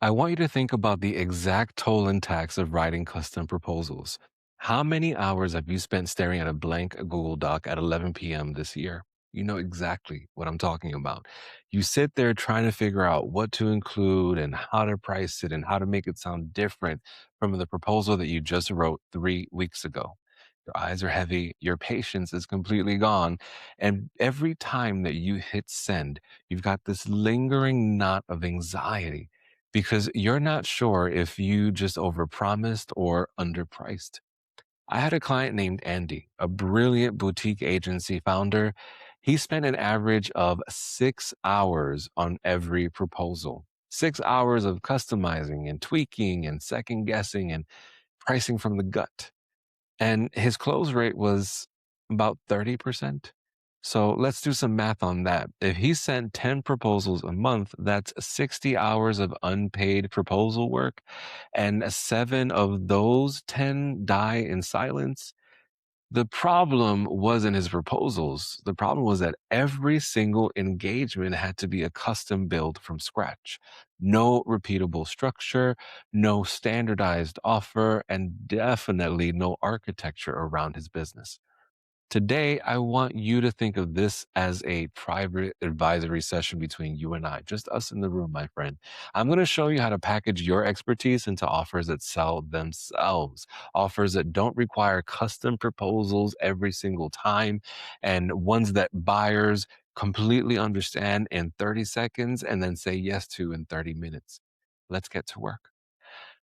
I want you to think about the exact toll and tax of writing custom proposals. How many hours have you spent staring at a blank Google Doc at 11 p.m. this year? You know exactly what I'm talking about. You sit there trying to figure out what to include and how to price it and how to make it sound different from the proposal that you just wrote 3 weeks ago. Your eyes are heavy, your patience is completely gone. And every time that you hit send, you've got this lingering knot of anxiety because you're not sure if you just overpromised or underpriced. I had a client named Andy, a brilliant boutique agency founder. He spent an average of 6 hours on every proposal. 6 hours of customizing and tweaking and second guessing and pricing from the gut. And his close rate was about 30%. So let's do some math on that. If he sent 10 proposals a month, that's 60 hours of unpaid proposal work, and seven of those 10 die in silence. The problem wasn't his proposals. The problem was that every single engagement had to be a custom build from scratch. No repeatable structure, no standardized offer, and definitely no architecture around his business. Today, I want you to think of this as a private advisory session between you and I, just us in the room, my friend. I'm going to show you how to package your expertise into offers that sell themselves, offers that don't require custom proposals every single time, and ones that buyers completely understand in 30 seconds and then say yes to in 30 minutes. Let's get to work.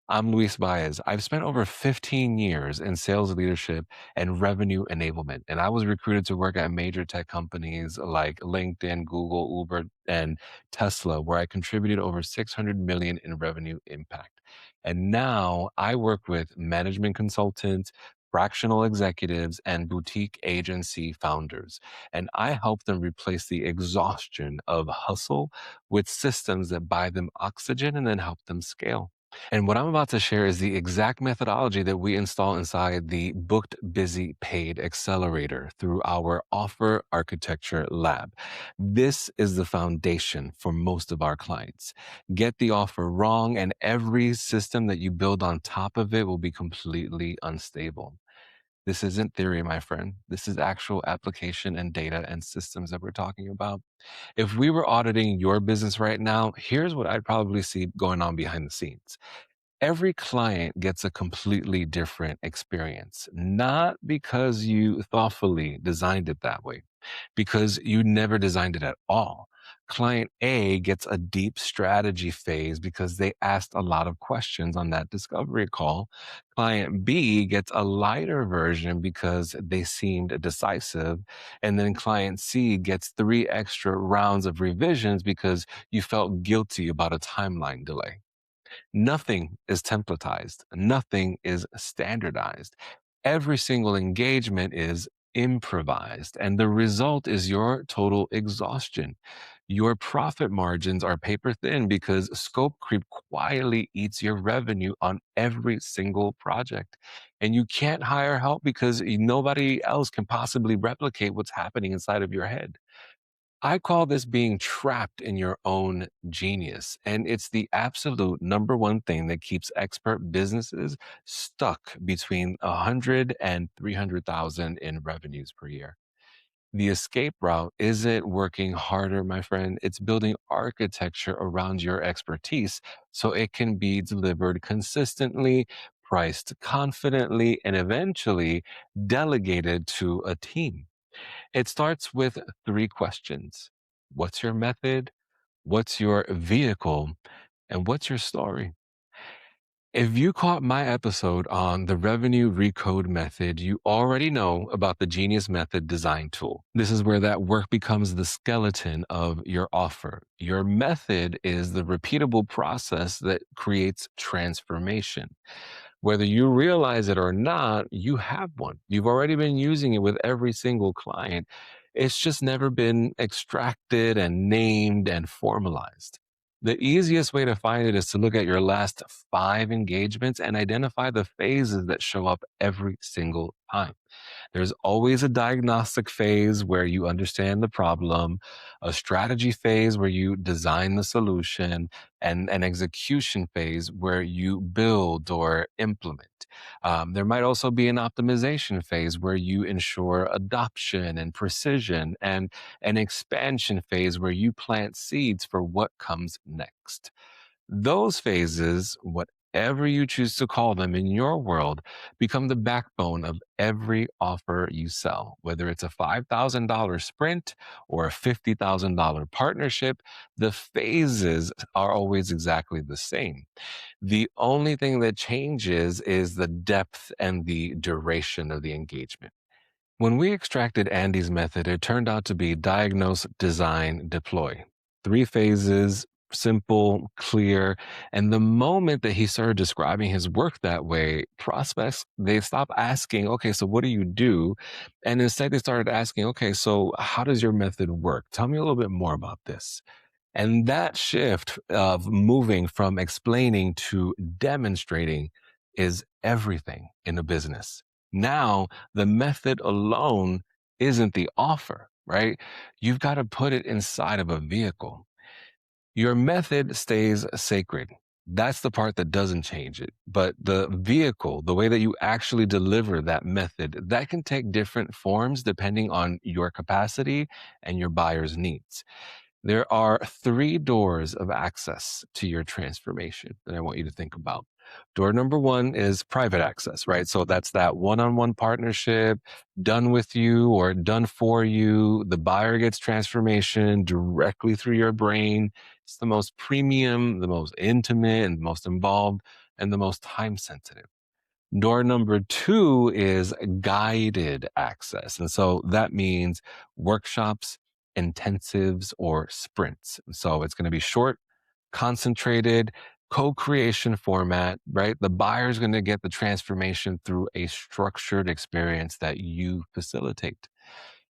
I'm Luis Baez. I've spent over 15 years in sales leadership and revenue enablement, and I was recruited to work at major tech companies like LinkedIn, Google, Uber, and Tesla, where I contributed over 600 million in revenue impact. And now I work with management consultants, fractional executives, and boutique agency founders. And I help them replace the exhaustion of hustle with systems that buy them oxygen and then help them scale. And what I'm about to share is the exact methodology that we install inside the Booked Busy Paid Accelerator through our Offer Architecture Lab. This is the foundation for most of our clients. Get the offer wrong, and every system that you build on top of it will be completely unstable. This isn't theory, my friend. This is actual application and data and systems that we're talking about. If we were auditing your business right now, here's what I'd probably see going on behind the scenes. Every client gets a completely different experience, not because you thoughtfully designed it that way, because you never designed it at all. Client A gets a deep strategy phase because they asked a lot of questions on that discovery call. Client B gets a lighter version because they seemed decisive. And then client C gets 3 extra rounds of revisions because you felt guilty about a timeline delay. Nothing is templatized. Nothing is standardized. Every single engagement is improvised, and the result is your total exhaustion. Your profit margins are paper thin because scope creep quietly eats your revenue on every single project. And you can't hire help because nobody else can possibly replicate what's happening inside of your head. I call this being trapped in your own genius. And it's the absolute number one thing that keeps expert businesses stuck between 100 and 300,000 in revenues per year. The escape route isn't working harder, my friend. It's building architecture around your expertise so it can be delivered consistently, priced confidently, and eventually delegated to a team. It starts with 3 questions. What's your method? What's your vehicle? And what's your story? If you caught my episode on the revenue recode method, you already know about the Genius Method design tool. This is where that work becomes the skeleton of your offer. Your method is the repeatable process that creates transformation. Whether you realize it or not, you have one. You've already been using it with every single client. It's just never been extracted and named and formalized. The easiest way to find it is to look at your last 5 engagements and identify the phases that show up every single time. There's always a diagnostic phase where you understand the problem, a strategy phase where you design the solution, and an execution phase where you build or implement. There might also be an optimization phase where you ensure adoption and precision, and an expansion phase where you plant seeds for what comes next. Those phases, whatever you choose to call them in your world, become the backbone of every offer you sell. Whether it's a $5,000 sprint or a $50,000 partnership, the phases are always exactly the same. The only thing that changes is the depth and the duration of the engagement. When we extracted Andy's method, it turned out to be diagnose, design, deploy. Three phases, simple, clear. And the moment that he started describing his work that way, prospects, they stopped asking, okay, so what do you do? And instead they started asking, okay, so how does your method work? Tell me a little bit more about this. And that shift of moving from explaining to demonstrating is everything in a business. Now, the method alone isn't the offer, right? You've got to put it inside of a vehicle. Your method stays sacred. That's the part that doesn't change it. But the vehicle, the way that you actually deliver that method, that can take different forms depending on your capacity and your buyer's needs. There are three doors of access to your transformation that I want you to think about. Door number one is private access, right? So that's that one on one partnership done with you or done for you. The buyer gets transformation directly through your brain. It's the most premium, the most intimate, and most involved, and the most time sensitive. Door number two is guided access. And so that means workshops, intensives, or sprints. And so it's going to be short, concentrated, co creation format, right? The buyer is going to get the transformation through a structured experience that you facilitate.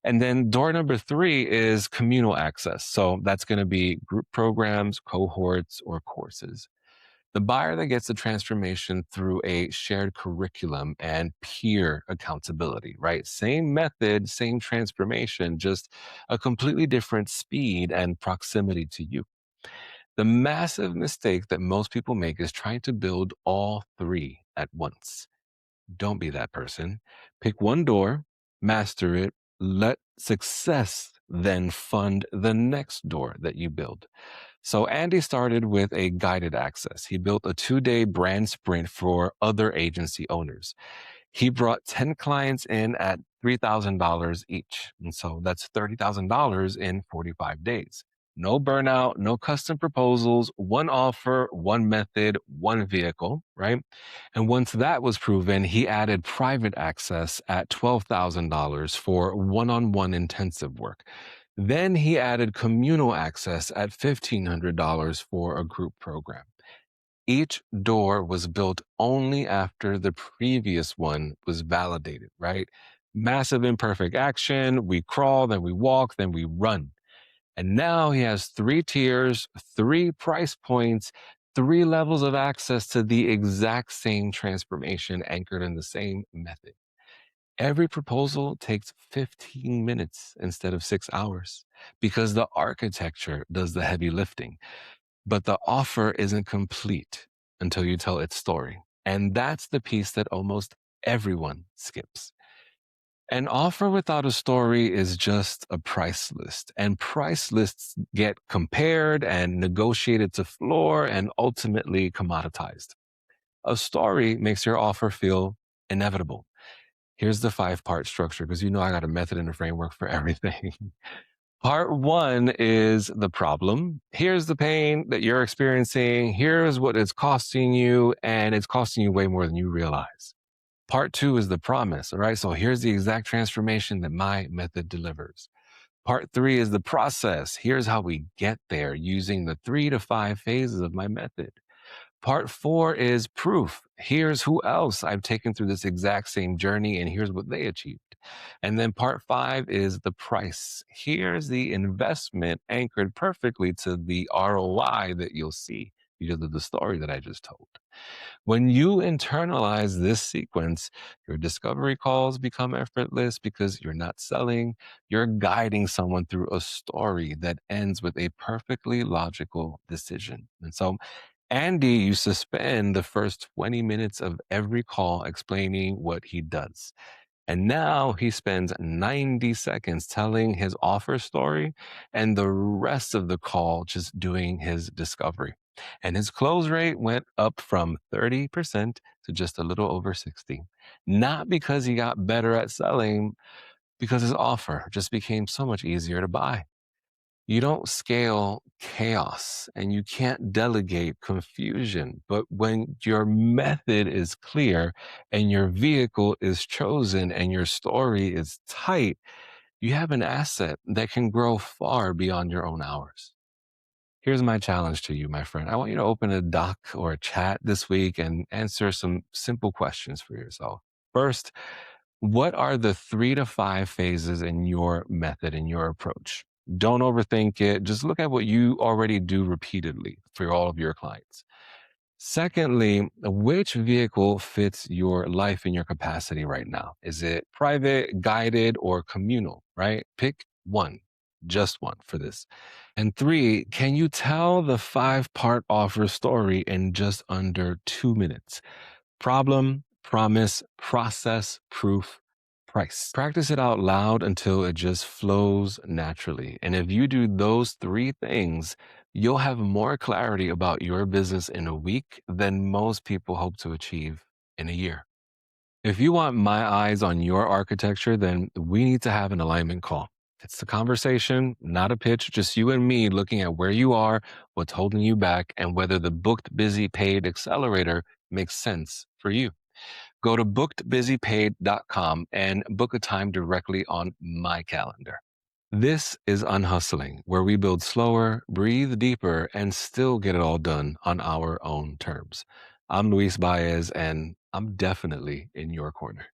And then door number three is communal access. So that's going to be group programs, cohorts, or courses. The buyer that gets the transformation through a shared curriculum and peer accountability, right? Same method, same transformation, just a completely different speed and proximity to you. The massive mistake that most people make is trying to build all three at once. Don't be that person. Pick one door, master it, let success then fund the next door that you build. So Andy started with a guided access. He built a 2-day brand sprint for other agency owners. He brought 10 clients in at $3,000 each. And so that's $30,000 in 45 days. No burnout, no custom proposals, one offer, one method, one vehicle, right? And once that was proven, he added private access at $12,000 for one on one intensive work. Then he added communal access at $1,500 for a group program. Each door was built only after the previous one was validated, right? Massive imperfect action. We crawl, then we walk, then we run. And now he has three tiers, three price points, three levels of access to the exact same transformation anchored in the same method. Every proposal takes 15 minutes instead of 6 hours because the architecture does the heavy lifting. But the offer isn't complete until you tell its story. And that's the piece that almost everyone skips. An offer without a story is just a price list, and price lists get compared and negotiated to floor and ultimately commoditized. A story makes your offer feel inevitable. Here's the 5-part structure because you know I got a method and a framework for everything. Part one is the problem. Here's the pain that you're experiencing. Here's what it's costing you, and it's costing you way more than you realize. Part two is the promise. All right. So here's the exact transformation that my method delivers. Part three is the process. Here's how we get there using the 3 to 5 phases of my method. Part four is proof. Here's who else I've taken through this exact same journey, and here's what they achieved. And then part five is the price. Here's the investment anchored perfectly to the ROI that you'll see. because of the story that I just told. When you internalize this sequence, your discovery calls become effortless because you're not selling, you're guiding someone through a story that ends with a perfectly logical decision. And so Andy used to spend the first 20 minutes of every call explaining what he does. And now he spends 90 seconds telling his offer story and the rest of the call just doing his discovery. And his close rate went up from 30% to just a little over 60. Not because he got better at selling, because his offer just became so much easier to buy. You don't scale chaos and you can't delegate confusion. But when your method is clear and your vehicle is chosen and your story is tight, you have an asset that can grow far beyond your own hours. Here's my challenge to you, my friend. I want you to open a doc or a chat this week and answer some simple questions for yourself. First, what are the 3 to 5 phases in your method, in your approach? Don't overthink it. Just look at what you already do repeatedly for all of your clients. Secondly, which vehicle fits your life and your capacity right now? Is it private, guided, or communal, right? Pick one, just one for this. And three, can you tell the 5 part offer story in just under 2 minutes? Problem, promise, process, proof, price. Practice it out loud until it just flows naturally. And if you do those 3 things, you'll have more clarity about your business in a week than most people hope to achieve in a year. If you want my eyes on your architecture, then we need to have an alignment call. It's a conversation, not a pitch, just you and me looking at where you are, what's holding you back, and whether the booked, busy, paid accelerator makes sense for you. Go to bookedbusypaid.com and book a time directly on my calendar. This is Unhustling, where we build slower, breathe deeper, and still get it all done on our own terms. I'm Luis Baez, and I'm definitely in your corner.